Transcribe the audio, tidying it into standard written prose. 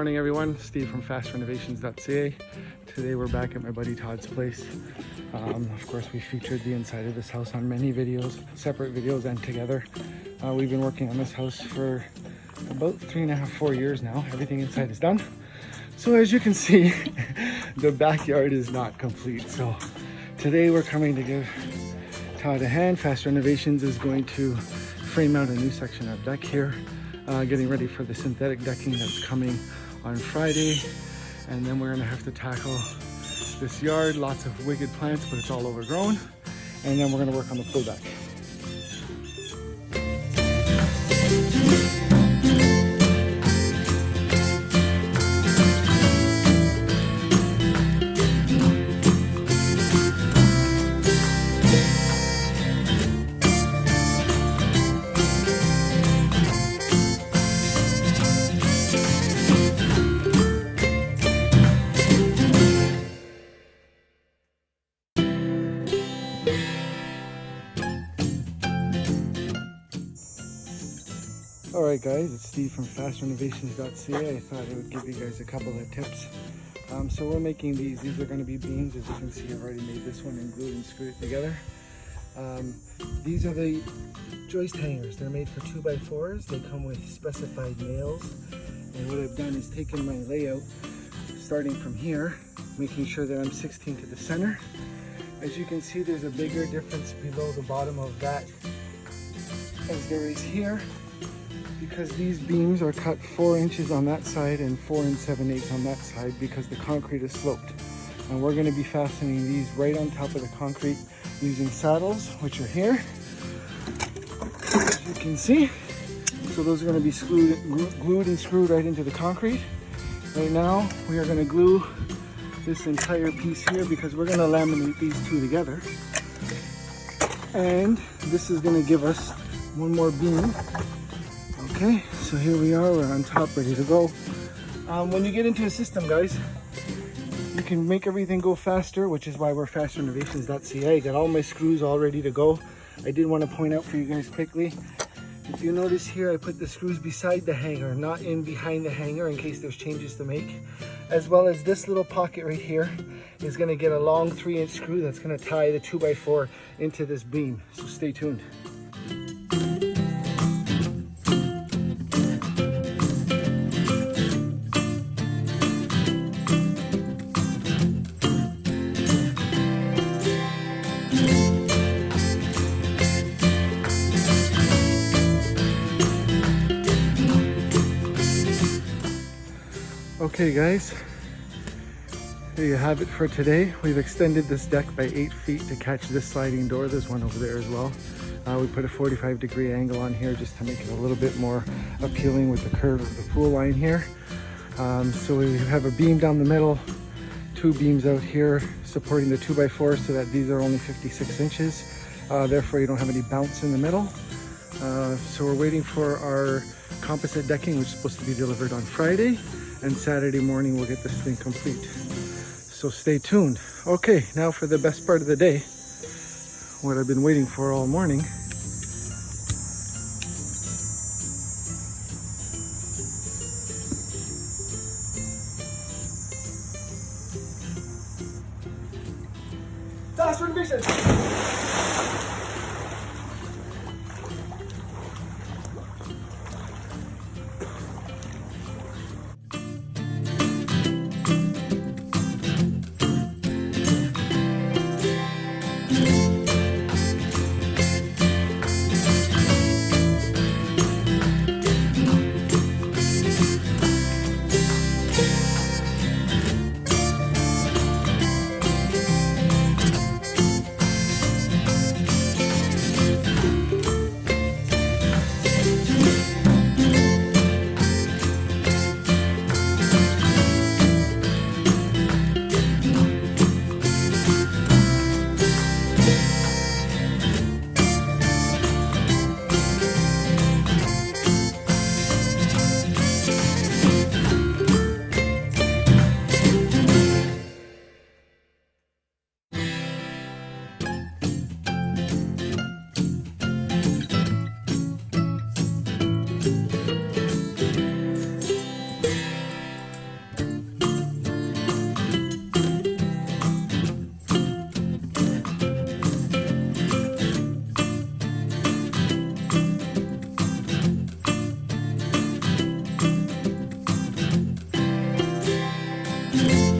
morning everyone, Steve from fastrenovations.ca. Today we're back at my buddy Todd's place. Of course we featured the inside of this house on many videos, separate videos and together. We've been working on this house for about 3.5, 4 years now. Everything inside is done. So as you can see, the backyard is not complete. So today we're coming to give Todd a hand. Fast Renovations is going to frame out a new section of deck here. Getting ready for the synthetic decking that's coming on Friday, and then we're gonna have to tackle this yard. Lots of wicked plants, but it's all overgrown, and then we're gonna work on the pool deck. Alright guys, it's Steve from fastrenovations.ca. I thought I would give you guys a couple of tips. So we're making these are going to be beams. As you can see, I've already made this one and glued and screwed it together. These are the joist hangers. They're made for 2x4s. They come with specified nails. And what I've done is taken my layout, starting from here, making sure that I'm 16 to the center. As you can see, there's a bigger difference below the bottom of that as there is here, because these beams are cut 4 inches on that side and 4 7/8 on that side because the concrete is sloped. And we're going to be fastening these right on top of the concrete using saddles, which are here, as you can see. So those are going to be glued and screwed right into the concrete. Right now we are going to glue this entire piece here because we're going to laminate these two together. And this is going to give us one more beam. Okay, so here we are, we're on top, ready to go. When you get into a system, guys, you can make everything go faster, which is why we're fastrenovations.ca. I got all my screws all ready to go. I did want to point out for you guys quickly, if you notice here, I put the screws beside the hanger, not in behind the hanger, in case there's changes to make. As well as this little pocket right here is going to get a long 3-inch screw that's going to tie the 2x4 into this beam. So stay tuned. Okay guys, there you have it for today. We've extended this deck by 8 feet to catch this sliding door. There's one over there as well. We put a 45-degree angle on here just to make it a little bit more appealing with the curve of the pool line here. So we have a beam down the middle, 2 beams out here supporting the 2x4 so that these are only 56 inches. Therefore you don't have any bounce in the middle. So we're waiting for our composite decking, which is supposed to be delivered on Friday. And Saturday morning we'll get this thing complete. So stay tuned. Okay, now for the best part of the day, what I've been waiting for all morning. Fast Renovations! Bye.